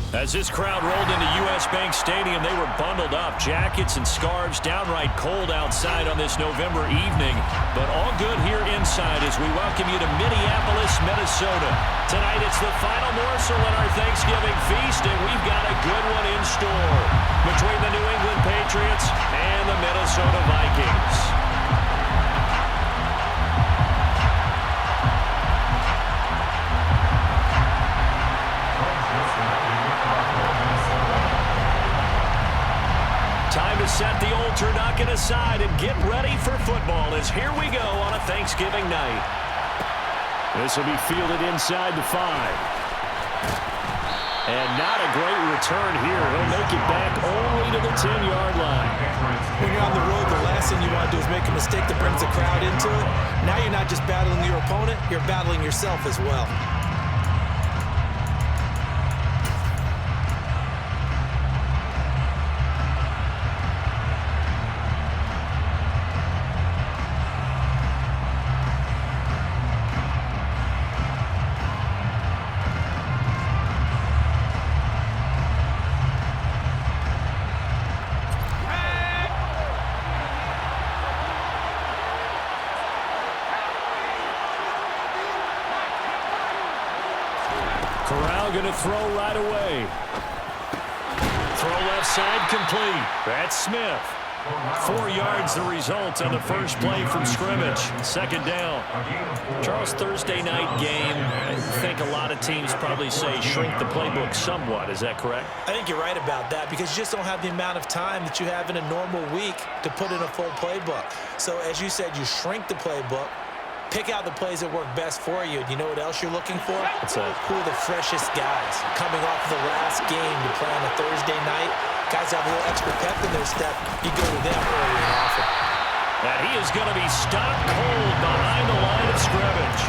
As this crowd rolled into U.S. Bank Stadium, they were bundled up, jackets and scarves, downright cold outside on this November evening. But all good here inside as we welcome you to Minneapolis, Minnesota. Tonight it's the final morsel in our Thanksgiving feast, and we've got a good one in store between the New England Patriots and the Minnesota Vikings. Time to set the old turducken aside and get ready for football as here we go on a Thanksgiving night. This will be fielded inside the 5. And not a great return here. He'll make it back only to the 10-yard line. When you're on the road, the last thing you want to do is make a mistake that brings the crowd into it. Now you're not just battling your opponent, you're battling yourself as well. Corral going to throw right away. Throw left side complete. That's Smith. 4 yards the result on the first play from scrimmage. Second down. Charles, Thursday night game, I think a lot of teams probably say shrink the playbook somewhat. Is that correct? I think you're right about that because you just don't have the amount of time that you have in a normal week to put in a full playbook. So as you said, you shrink the playbook. Pick out the plays that work best for you. You know what else you're looking for? Who are the freshest guys coming off the last game to play on a Thursday night? Guys have a little extra pep in their step. You go to them early and often. And he is going to be stopped cold behind the line of scrimmage.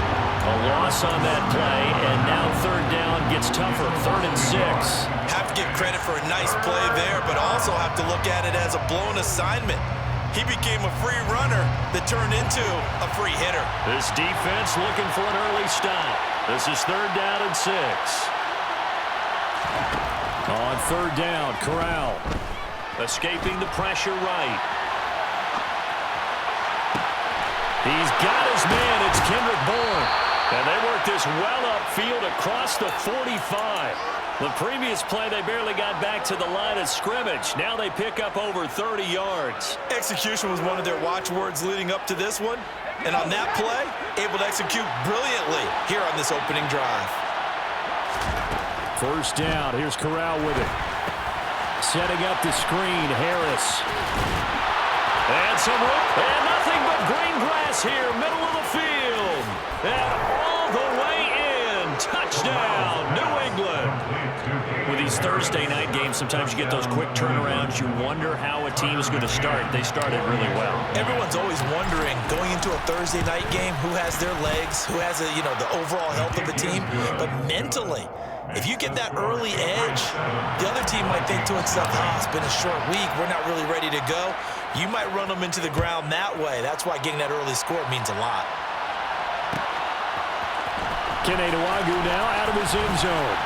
A loss on that play, and now third down gets tougher. 3rd and 6. Have to give credit for a nice play there, but also have to look at it as a blown assignment. He became a free runner that turned into a free hitter. This defense looking for an early stop. This is 3rd down and 6. On 3rd down, Corral escaping the pressure right. He's got his man. It's Kendrick Bourne. And they work this well upfield across the 45. The previous play, they barely got back to the line of scrimmage. Now they pick up over 30 yards. Execution was one of their watchwords leading up to this one. And on that play, able to execute brilliantly here on this opening drive. First down. Here's Corral with it. Setting up the screen, Harris. And some room. And nothing but green grass here, middle of the field. And all the way in. Touchdown, New England. With these Thursday night games, sometimes you get those quick turnarounds. You wonder how a team is going to start. They started really well. Everyone's always wondering, going into a Thursday night game, who has their legs, who has the overall health of the team. But mentally, if you get that early edge, the other team might think to itself, it's been a short week. We're not really ready to go. You might run them into the ground that way. That's why getting that early score means a lot. Keneduagu now out of his end zone.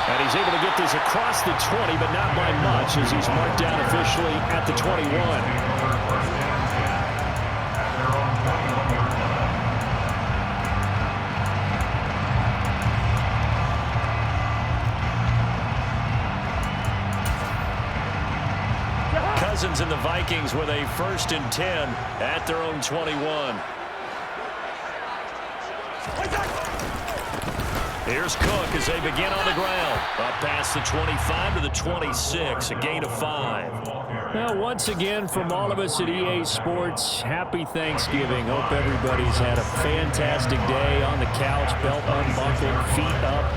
And he's able to get this across the 20, but not by much as he's marked down officially at the 21. Cousins and the Vikings with a 1st and 10 at their own 21. Here's Cook as they begin on the ground. Up past the 25 to the 26, a gain of 5. Well, once again, from all of us at EA Sports, happy Thanksgiving. Hope everybody's had a fantastic day on the couch, belt unbuckled, feet up.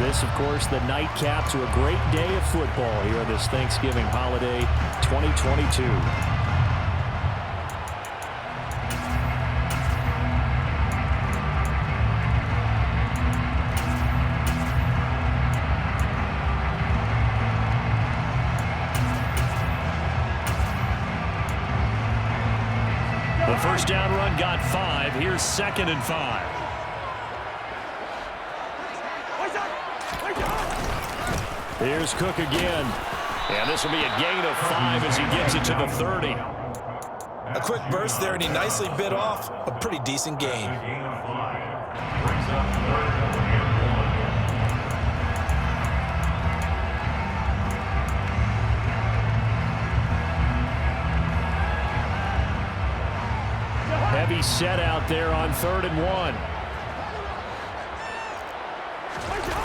This, of course, the nightcap to a great day of football here on this Thanksgiving holiday 2022. The first down run got 5. Here's 2nd and 5. Here's Cook again. And this will be a gain of 5 as he gets it to the 30. A quick burst there, and he nicely bit off a pretty decent gain. Heavy set out there on 3rd and 1.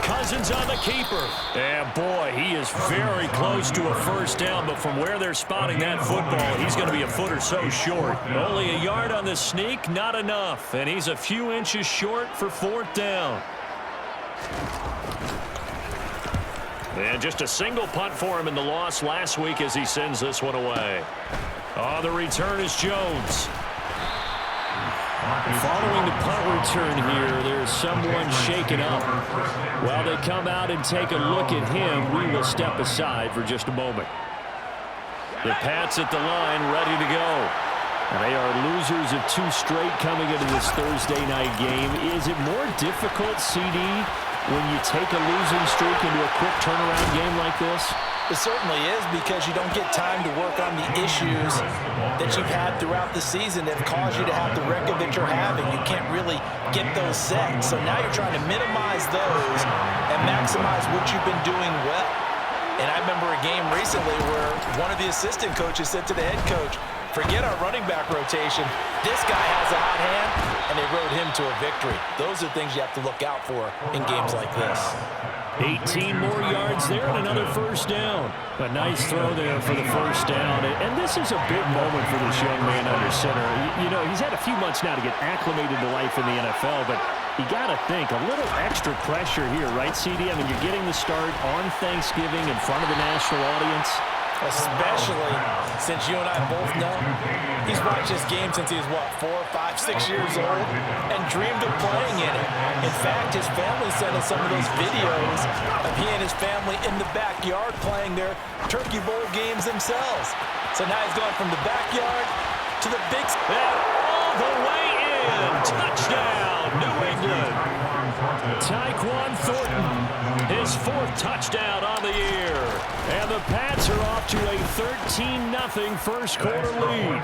Cousins on the keeper. And boy, he is very close to a first down, but from where they're spotting that football, he's going to be a foot or so short. Only a yard on the sneak, not enough. And he's a few inches short for 4th down. And just a single punt for him in the loss last week as he sends this one away. On the return is Jones. Following the punt return here, there's someone shaken up. While they come out and take a look at him, we will step aside for just a moment. The Pats at the line, ready to go. And they are losers of 2 straight coming into this Thursday night game. Is it more difficult, CD, when you take a losing streak into a quick turnaround game like this? It certainly is, because you don't get time to work on the issues that you've had throughout the season that have caused you to have the record that you're having. You can't really get those set. So now you're trying to minimize those and maximize what you've been doing well. And I remember a game recently where one of the assistant coaches said to the head coach, forget our running back rotation. This guy has a hot hand, and they rode him to a victory. Those are things you have to look out for in games like this. 18 more yards there and another first down. A nice throw there for the first down. And this is a big moment for this young man under center. You know, he's had a few months now to get acclimated to life in the NFL, but you got to think a little extra pressure here, right, CD? I mean, you're getting the start on Thanksgiving in front of the national audience. Especially since you and I both know he's watched this game since he was, what, 4, 5, 6 years old and dreamed of playing in it. In fact, his family sent us some of those videos of he and his family in the backyard playing their Turkey Bowl games themselves. So now he's gone from the backyard to the big... And all the way in. Touchdown, New England. Tyquan Thornton, his 4th touchdown on the year. And the Pats are off to a 13-0 first quarter lead.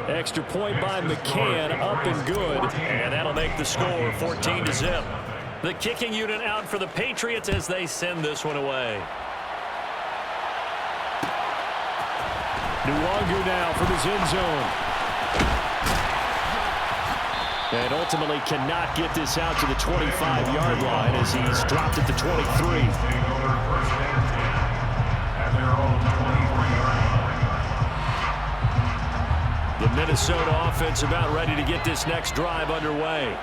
Extra point by McCann, up and good. And that'll make the score 14-0. The kicking unit out for the Patriots as they send this one away. Nwangu now from his end zone. And ultimately cannot get this out to the 25-yard line as he's dropped at the 23. The Minnesota offense about ready to get this next drive underway.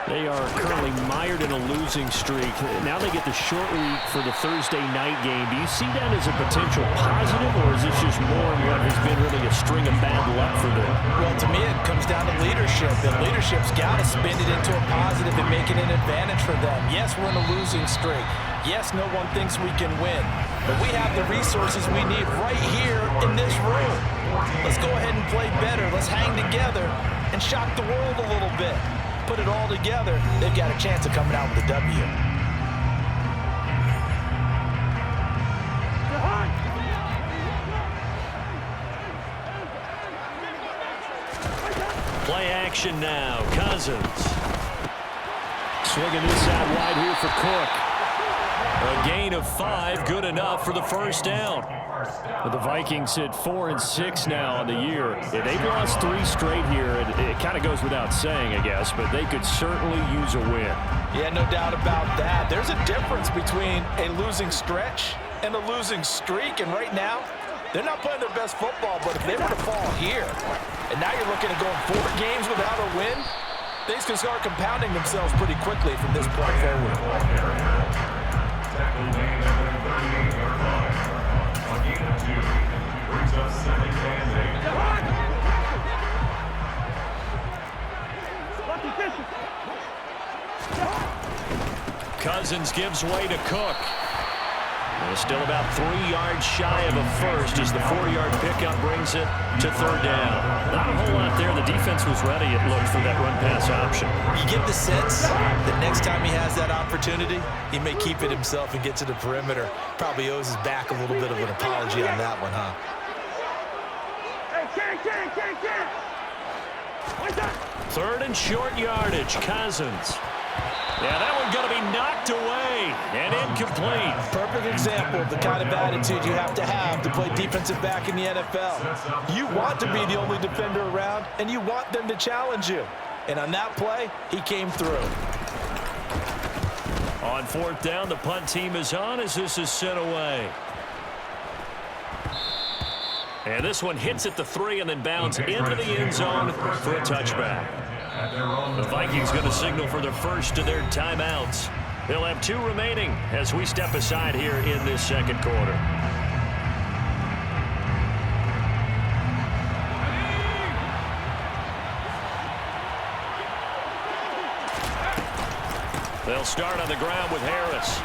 They are currently mired in a losing streak. Now they get the short week for the Thursday night game. Do you see that as a potential positive, or is this just more of what has been really a string of bad luck for them? Well, to me, it comes down to leadership, and leadership's got to spin it into a positive and make it an advantage for them. Yes, we're in a losing streak. Yes, no one thinks we can win, but we have the resources we need right here in this room. Let's go ahead and play better. Let's hang together and shock the world a little bit. Put it all together, they've got a chance of coming out with a W. Play action now. Cousins. Swinging this out wide here for Cook. A gain of 5, good enough for the first down. The Vikings hit 4-6 now on the year. They've lost 3 straight here. It kind of goes without saying, I guess, but they could certainly use a win. Yeah, no doubt about that. There's a difference between a losing stretch and a losing streak, and right now, they're not playing their best football, but if they were to fall here, and now you're looking at going 4 games without a win, things can start compounding themselves pretty quickly from this point forward. Cousins gives way to Cook. They're still about 3 yards shy of a first as the 4-yard pickup brings it to 3rd down. Not a whole lot there. The defense defense was ready, it looked, for that run-pass option. You get the sense that next time he has that opportunity, he may keep it himself and get to the perimeter. Probably owes his back a little bit of an apology on that one, huh? Third and short yardage, Cousins. Yeah, that one's going to be knocked away and incomplete. Perfect example of the kind of attitude you have to play defensive back in the NFL. You want to be the only defender around, and you want them to challenge you. And on that play, he came through. On fourth down, the punt team is on as this is sent away. And this one hits at the 3 and then bounds into the end zone for a touchback. The Vikings going to signal for the first of their timeouts. They'll have 2 remaining as we step aside here in this second quarter. They'll start on the ground with Harris.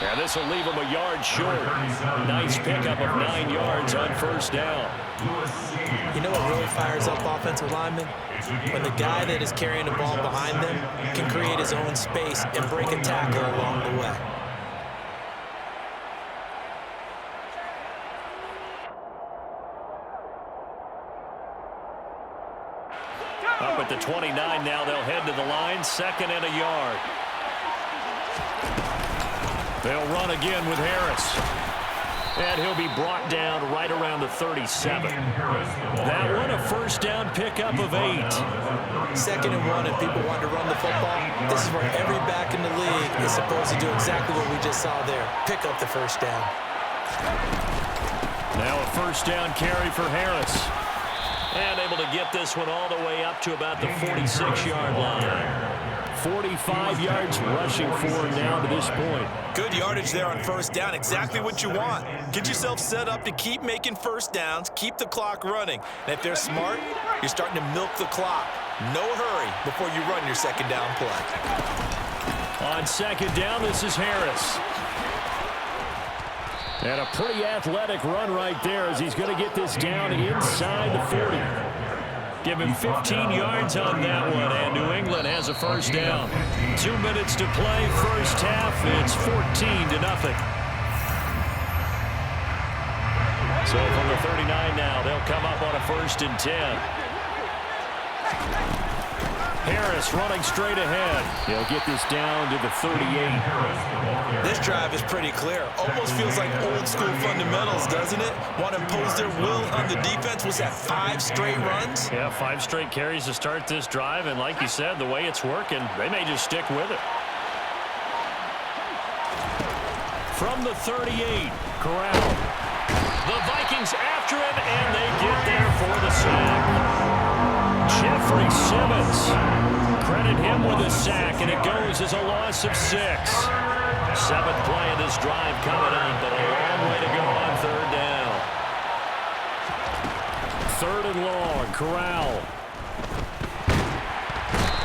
And this will leave him a yard short. Nice pickup of 9 yards on first down. You know what really fires up offensive linemen? When the guy that is carrying the ball behind them can create his own space and break a tackle along the way. Up at the 29 now, they'll head to the line, 2nd and a yard. They'll run again with Harris. And he'll be brought down right around the 37. That one, a first down pickup of 8. 2nd and 1, and people want to run the football. This is where every back in the league is supposed to do exactly what we just saw there. Pick up the first down. Now a first down carry for Harris. And able to get this one all the way up to about the 46-yard line. 45 yards rushing for him now to this point. Good yardage there on first down. Exactly what you want. Get yourself set up to keep making first downs, keep the clock running. And if they're smart, you're starting to milk the clock. No hurry before you run your second down play. On second down, this is Harris. And a pretty athletic run right there as he's going to get this down inside the 40. Give him 15 yards on that one, and New England has a first down. 2 minutes to play, first half. It's 14-0. So from the 39 now, they'll come up on a 1st and 10. Harris running straight ahead. He'll get this down to the 38. This drive is pretty clear. Almost feels like old school fundamentals, doesn't it? Want to impose their will on the defense. Was that 5 straight runs? Yeah, 5 straight carries to start this drive. And like you said, the way it's working, they may just stick with it. From the 38, Corral. The Vikings after him, and they get there for the sack. Jeffrey Simmons, credit him with a sack, and it goes as a loss of 6. 7th play of this drive coming up, but a long way to go on 3rd down. 3rd and long, Corral.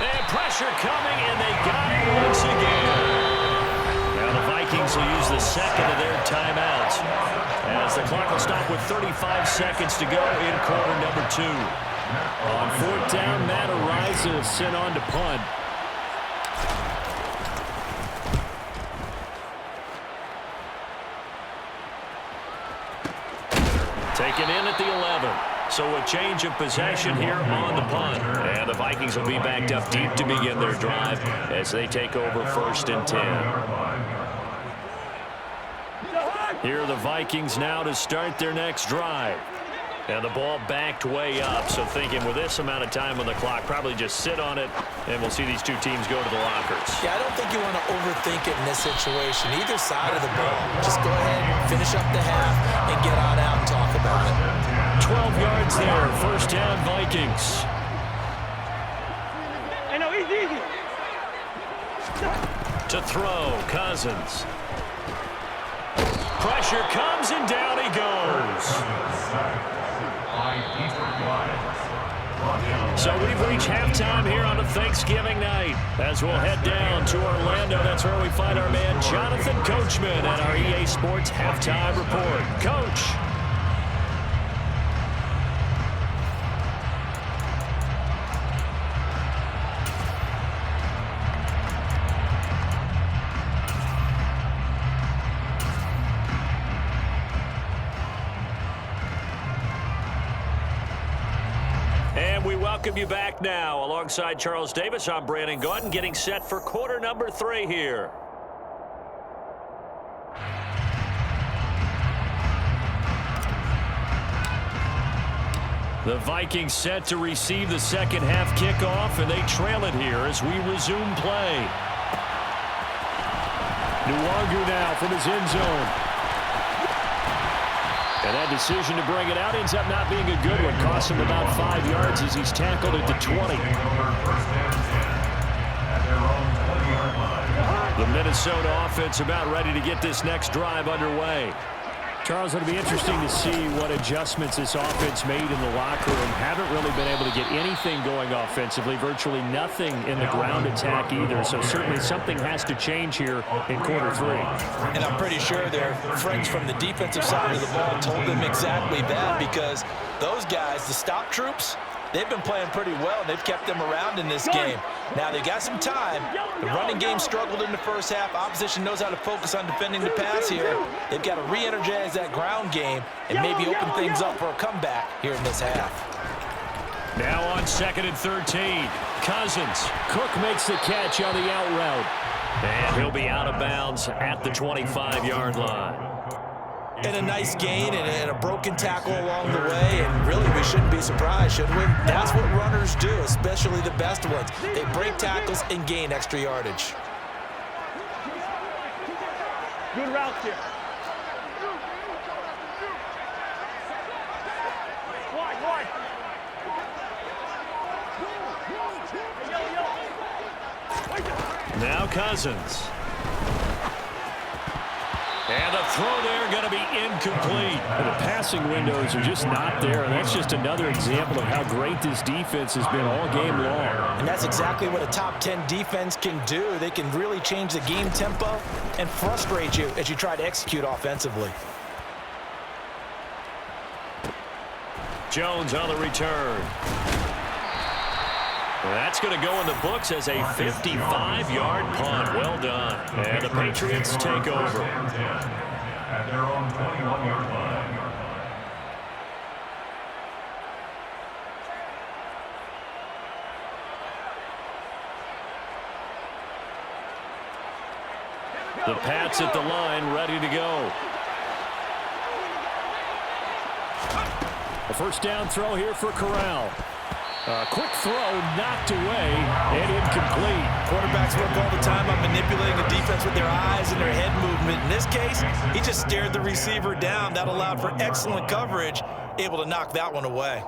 And pressure coming, and they got it once again. Now the Vikings will use the 2nd of their timeouts as the clock will stop with 35 seconds to go in quarter number 2. On 4th down, Matt Ariza is sent on to punt. Taken in at the 11. So a change of possession here on the punt. And the Vikings will be backed up deep to begin their drive as they take over 1st and 10. Here are the Vikings now to start their next drive. And the ball backed way up, so thinking with this amount of time on the clock, probably just sit on it, and we'll see these 2 teams go to the lockers. Yeah, I don't think you want to overthink it in this situation. Either side of the ball. Just go ahead, finish up the half, and get on out and talk about it. 12 yards there, first down Vikings. I know, easy. To throw, Cousins. Pressure comes, and down he goes. So we've reached halftime here on a Thanksgiving night. As we'll head down to Orlando, that's where we find our man Jonathan Coachman at our EA Sports Halftime Report. Coach. And we welcome you back now. Alongside Charles Davis, I'm Brandon Gaudin, getting set for quarter number 3 here. The Vikings set to receive the second half kickoff, and they trail it here as we resume play. Nwangu now from his end zone. And that decision to bring it out ends up not being a good one. Costs him about 5 yards as he's tackled at the 20. The Minnesota offense about ready to get this next drive underway. Charles, it'll be interesting to see what adjustments this offense made in the locker room. Haven't really been able to get anything going offensively, virtually nothing in the ground attack either. So certainly something has to change here in quarter 3. And I'm pretty sure their friends from the defensive side of the ball told them exactly that, because those guys, the stop troops, they've been playing pretty well, and they've kept them around in this game. Now, they've got some time. The running game struggled in the first half. Opposition knows how to focus on defending the pass here. They've got to re-energize that ground game and maybe open things up for a comeback here in this half. Now on 2nd and 13. Cousins. Cook makes the catch on the out route. And he'll be out of bounds at the 25-yard line. And a nice gain and a broken tackle along the way, and really we shouldn't be surprised, should we? That's what runners do, especially the best ones. They break tackles and gain extra yardage. Good route here. Wide. Now Cousins. And the throw there going to be incomplete. And the passing windows are just not there, and that's just another example of how great this defense has been all game long. And that's exactly what a top 10 defense can do. They can really change the game tempo and frustrate you as you try to execute offensively. Jones on the return. That's going to go in the books as a 55-yard punt. Well done. And the Patriots take over. At their own 21-yard line. The Pats at the line, ready to go. A first down throw here for Corral. Quick throw, knocked away, and incomplete. Quarterbacks work all the time on manipulating the defense with their eyes and their head movement. In this case, he just stared the receiver down. That allowed for excellent coverage, able to knock that one away.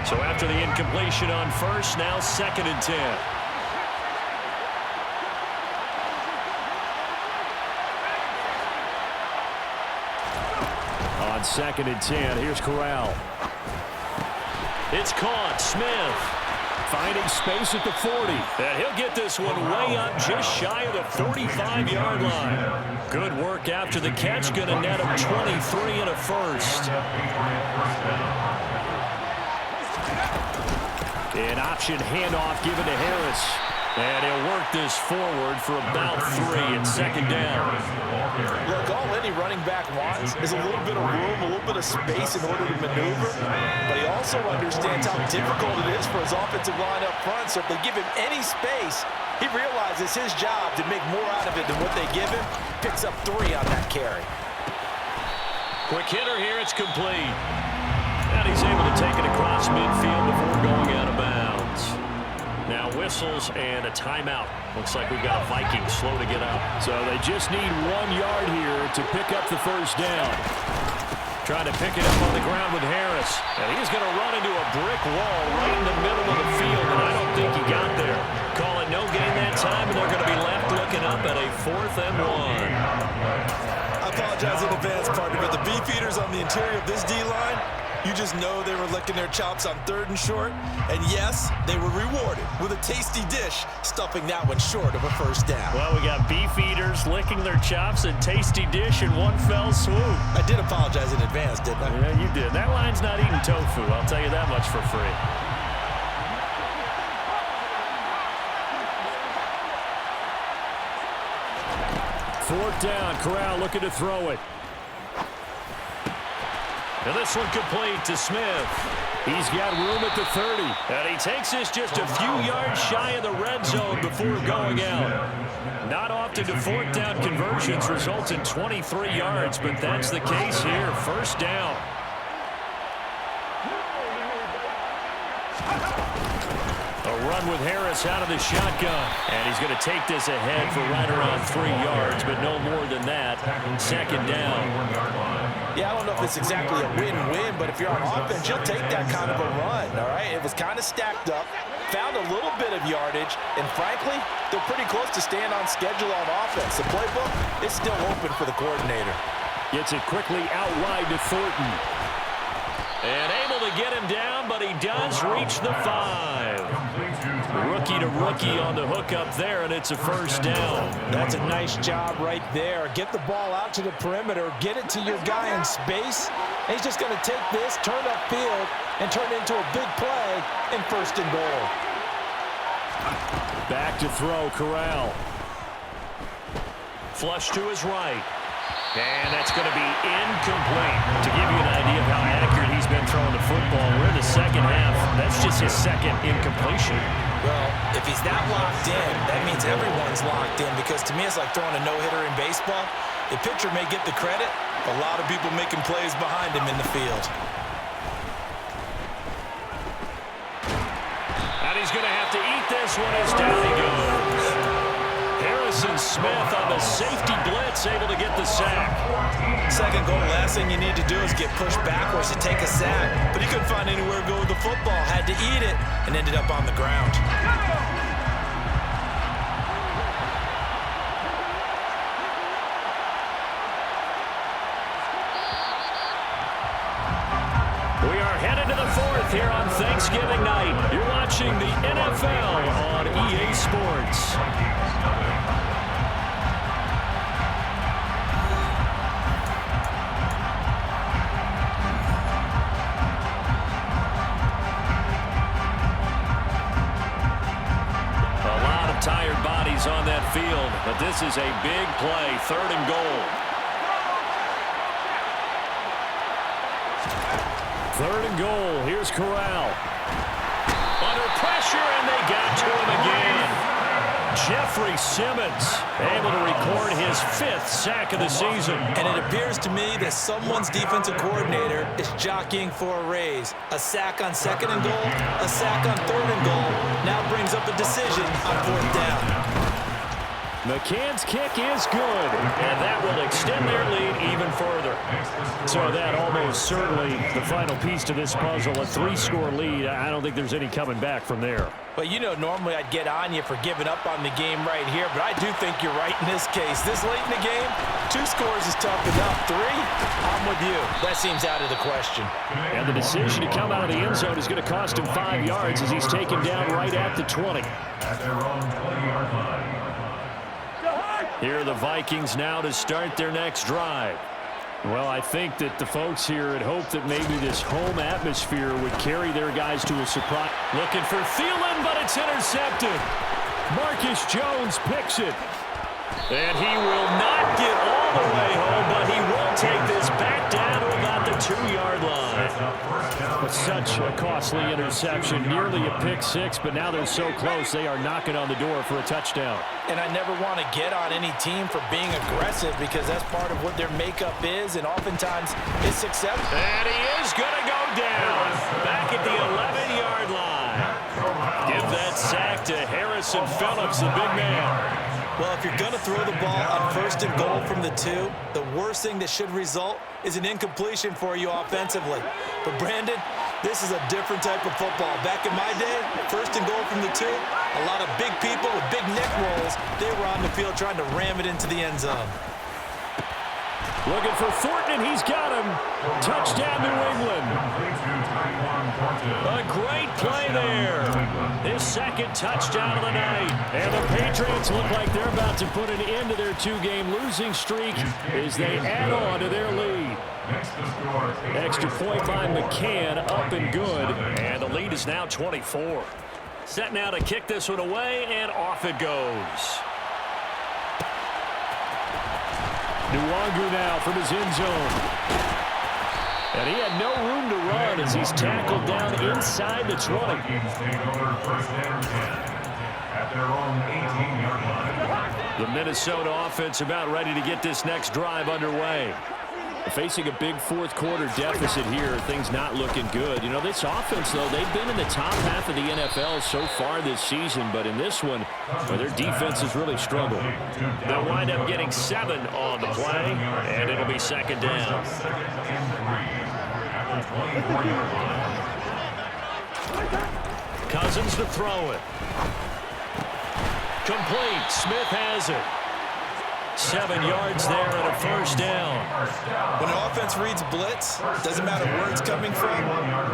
So after the incompletion on first, now 2nd and 10. On 2nd and 10, here's Corral. It's caught. Smith finding space at the 40. And he'll get this one way up just shy of the 45-yard line. Good work after the catch. Going to net him 23 and a first. An option handoff given to Harris. And he'll work this forward for about 3 and 2nd down. Look, all any running back wants is a little bit of room, a little bit of space in order to maneuver. But he also understands how difficult it is for his offensive line up front. So if they give him any space, he realizes his job to make more out of it than what they give him. Picks up 3 on that carry. Quick hitter here. It's complete. And he's able to take it across midfield before going out of bounds. Now whistles and a timeout. Looks like we've got a Vikings slow to get up. So they just need 1 yard here to pick up the first down. Trying to pick it up on the ground with Harris. And he's going to run into a brick wall right in the middle of the field, and I don't think he got there. Call it no gain that time, and they're going to be left looking up at a 4th and 1. I apologize in advance, partner, but the beefeaters on the interior of this D-line, you just know they were licking their chops on 3rd and short. And yes, they were rewarded with a tasty dish, stuffing that one short of a first down. Well, we got beef eaters licking their chops and tasty dish in one fell swoop. I did apologize in advance, didn't I? Yeah, you did. That line's not eating tofu, I'll tell you that much for free. Fourth down, Corral looking to throw it. And this one complete to Smith. He's got room at the 30. And he takes this just a few yards shy of the red zone before going out. Not often do fourth down conversions result in 23 yards, but that's the case here. First down. A run with Harris out of the shotgun. And he's going to take this ahead for right around 3 yards, but no more than that. Second down. Yeah, I don't know if it's exactly a win-win, but if you're on offense, you'll take that kind of a run, all right? It was kind of stacked up, found a little bit of yardage, and frankly, they're pretty close to staying on schedule on offense. The playbook is still open for the coordinator. Gets it quickly out wide to Thornton. And able to get him down, but he does reach the 5. Rookie to rookie on the hook up there, and it's a first down. That's a nice job right there. Get the ball out to the perimeter, get it to your guy in space, and he's just going to take this, turn upfield, and turn it into a big play in first and goal. Back to throw, Corral. Flush to his right. And that's going to be incomplete. To give you an idea of how accurate he's been throwing the football, we're in the second half. That's just his second incompletion. Well, if he's that locked in, that means everyone's locked in, because to me it's like throwing a no-hitter in baseball. The pitcher may get the credit, a lot of people making plays behind him in the field. And he's going to have to eat this one as down he goes. Harrison Smith on the safety blitz, able to get the sack. Second goal, last thing you need to do is get pushed backwards to take a sack. But he couldn't find anywhere to go with the football, had to eat it, and ended up on the ground. We are headed to the fourth here on Thanksgiving night. You're watching the NFL on EA Sports. Tired bodies on that field, but this is a big play, third and goal. Third and goal, here's Corral. Under pressure, and they got to him again. Jeffrey Simmons able to record his 5th sack of the season. And it appears to me that someone's defensive coordinator is jockeying for a raise. A sack on second and goal, a sack on third and goal, now brings up a decision on fourth down. McCann's kick is good, and that will extend their lead even further. So that almost certainly the final piece to this puzzle, a 3-score lead. I don't think there's any coming back from there. Well, you know, normally I'd get on you for giving up on the game right here, but I do think you're right in this case. This late in the game, 2 scores is tough enough. 3, I'm with you. That seems out of the question. And the decision to come out of the end zone is going to cost him 5 yards as he's taken down right at the 20. At their own 20-yard line. Here are the Vikings now to start their next drive. Well, I think that the folks here had hoped that maybe this home atmosphere would carry their guys to a surprise. Looking for Thielen, but it's intercepted. Marcus Jones picks it. And he will not get all the way home, but he will take this back down to about the 2-yard line. But such a costly interception, nearly a pick 6, but now they're so close they are knocking on the door for a touchdown. And I never want to get on any team for being aggressive, because that's part of what their makeup is, and oftentimes it's successful. And he is going to go down back at the 11-yard line. Give that sack to Harrison Phillips, the big man. Well, if you're going to throw the ball on first and goal from the 2, the worst thing that should result is an incompletion for you offensively. But, Brandon, this is a different type of football. Back in my day, first and goal from the 2, a lot of big people with big neck rolls, they were on the field trying to ram it into the end zone. Looking for Thornton, and he's got him. Touchdown, New England. A great play there. His second touchdown of the night. And the Patriots look like they're about to put an end to their 2-game losing streak as they add on to their lead. Extra point by McCann, up and good. And the lead is now 24. Set now to kick this one away, and off it goes. Nwangu now from his end zone. And he had no room to run as he's tackled down inside the 20. Vikings take over first and 10 at their own 18-yard line. The Minnesota offense about ready to get this next drive underway. Facing a big fourth-quarter deficit here, things not looking good. You know, this offense, though, they've been in the top half of the NFL so far this season, but in this one, well, their defense has really struggled. They'll wind up getting 7 on the play, and it'll be second down. Cousins to throw it. Complete. Smith has it. 7 yards there and a first down. When an offense reads blitz, doesn't matter where it's coming from,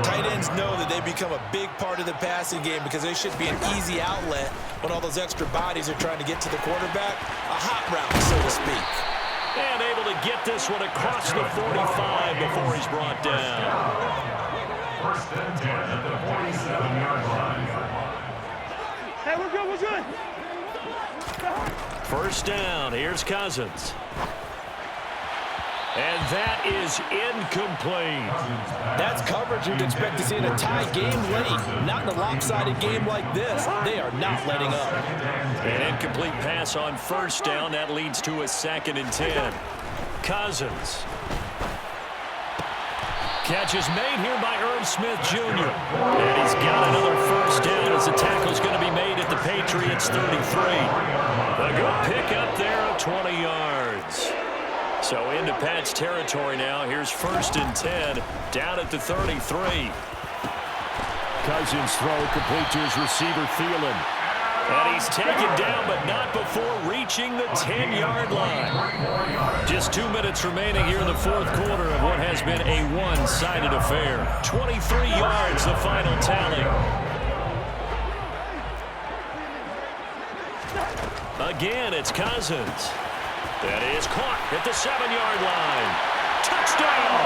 tight ends know that they become a big part of the passing game because they should be an easy outlet when all those extra bodies are trying to get to the quarterback. A hot route, so to speak. And able to get this one across the 45 before he's brought down. First and 10 at the 47-yard line. Hey, we're good, we're good. First down, here's Cousins. And that is incomplete. That's coverage you'd expect to see in a tie game late. Not in a lopsided game like this. They are not letting up. An incomplete pass on first down. That leads to a 2nd and 10. Cousins. Catch is made here by Irv Smith Jr. And he's got another first down as the tackle's going to be made at the Patriots 33. A good pick up there of 20 yards. So into Pat's territory now. Here's first and 10 down at the 33. Cousins throw complete to his receiver, Thielen. And he's taken down, but not before reaching the 10-yard line. Just 2 minutes remaining here in the fourth quarter of what has been a one-sided affair. 23 yards, the final tally. Again, it's Cousins. That is caught at the 7-yard line. Touchdown!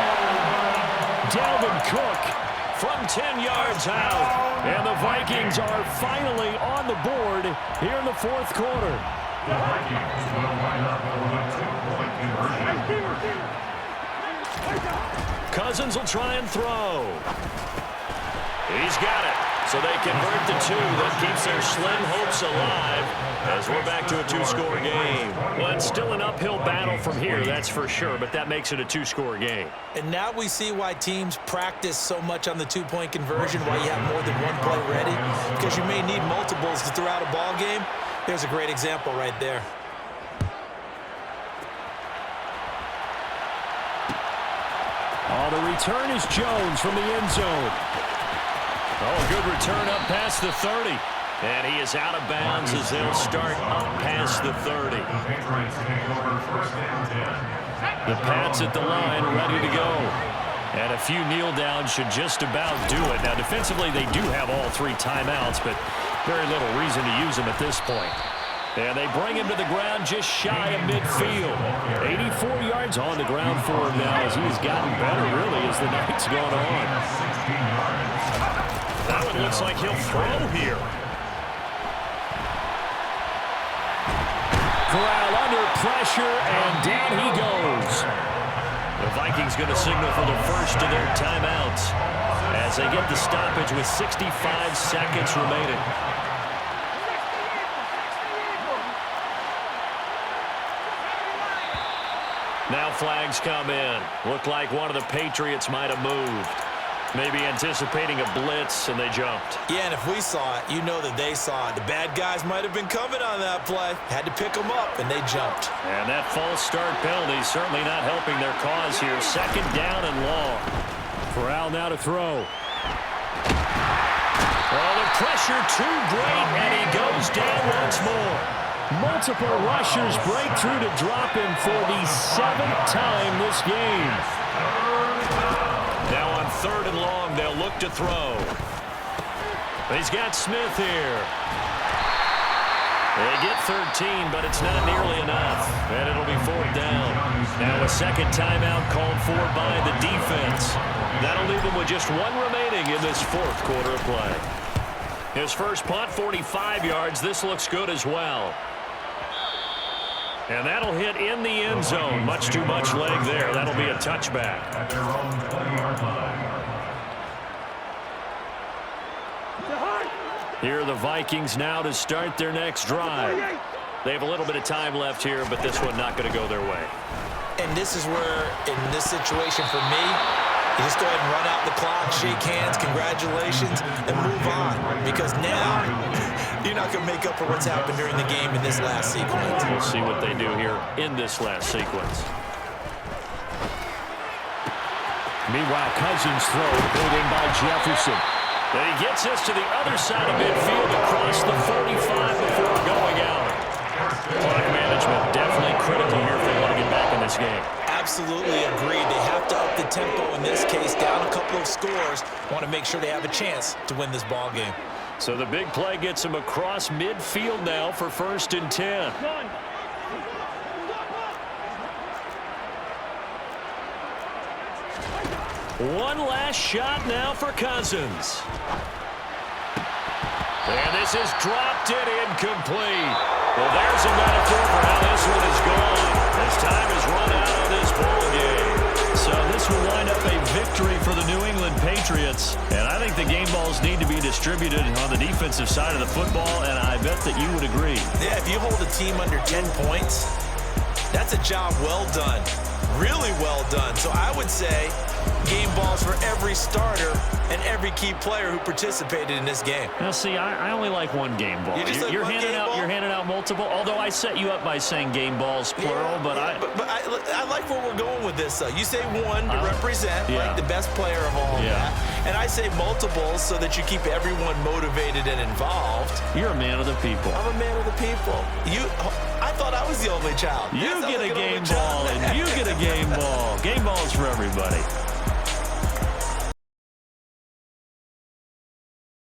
Dalvin Cook from 10 yards out. And the Vikings are finally on the board here in the fourth quarter. The Vikings will line up with a 2-point conversion. Cousins will try and throw. He's got it. So they convert the 2. That keeps their slim hopes alive as we're back to a 2-score game. Well, it's still an uphill battle from here, that's for sure, but that makes it a 2-score game. And now we see why teams practice so much on the 2-point conversion, why you have more than one play ready, because you may need multiples to throw out a ball game. There's a great example right there. Oh, the return is Jones from the end zone. Oh, good return up past the 30. And he is out of bounds as they'll start up past the 30. The Pats at the line, ready to go. And a few kneel downs should just about do it. Now, defensively, they do have all 3 timeouts, but very little reason to use them at this point. And they bring him to the ground just shy of midfield. 84 yards on the ground for him now as he's gotten better, really, as the night's gone on. That one looks like he'll throw here. Corral under pressure, and down he goes. The Vikings going to signal for the first of their timeouts as they get the stoppage with 65 seconds remaining. Now flags come in. Looked like one of the Patriots might have moved. Maybe anticipating a blitz, and they jumped. Yeah, and if we saw it, you know that they saw it. The bad guys might have been coming on that play. Had to pick them up, and they jumped. And that false start penalty certainly not helping their cause here. Second down and long. Corral now to throw. Oh, the pressure too great, and he goes down once more. Multiple rushers break through to drop him for the 7th time this game. Now on 3rd and long, they'll look to throw. He's got Smith here. They get 13, but it's not nearly enough. And it'll be 4th down. Now a second timeout called for by the defense. That'll leave them with just 1 remaining in this fourth quarter of play. His first punt, 45 yards. This looks good as well. And that'll hit in the end zone. Much too much leg there. That'll be a touchback. At their own 20-yard line. Here are the Vikings now to start their next drive. They have a little bit of time left here, but this one not going to go their way. And this is where, in this situation for me, you just go ahead and run out the clock, shake hands, congratulations, and move on. Because now, you're not going to make up for what's happened during the game in this last sequence. We'll see what they do here in this last sequence. Meanwhile, Cousins throw pulled in by Jefferson. And he gets us to the other side of midfield across the 45 before going out. Clock management definitely critical here if they want to get back in this game. Absolutely agreed. They have to up the tempo in this case, down a couple of scores. Want to make sure they have a chance to win this ball game. So the big play gets them across midfield now for 1st and 10. One last shot now for Cousins. And this is dropped it incomplete. Well, there's a metaphor for how this one is gone. As time is run out of this ball game. So this will wind up a victory for the New England Patriots. And I think the game balls need to be distributed on the defensive side of the football, and I bet that you would agree. Yeah, if you hold a team under 10 points, that's a job well done. Really well done. So I would say game balls for every starter and every key player who participated in this game. Now, see, I only like one game ball. You're handing out multiple. Although I set you up by saying game balls plural, but I like where we're going with this. You say one to represent like the best player of all that, and I say multiples so that you keep everyone motivated and involved. You're a man of the people. I'm a man of the people. I thought I was the only child. You get a game ball, and you get a game ball. Game balls for everybody.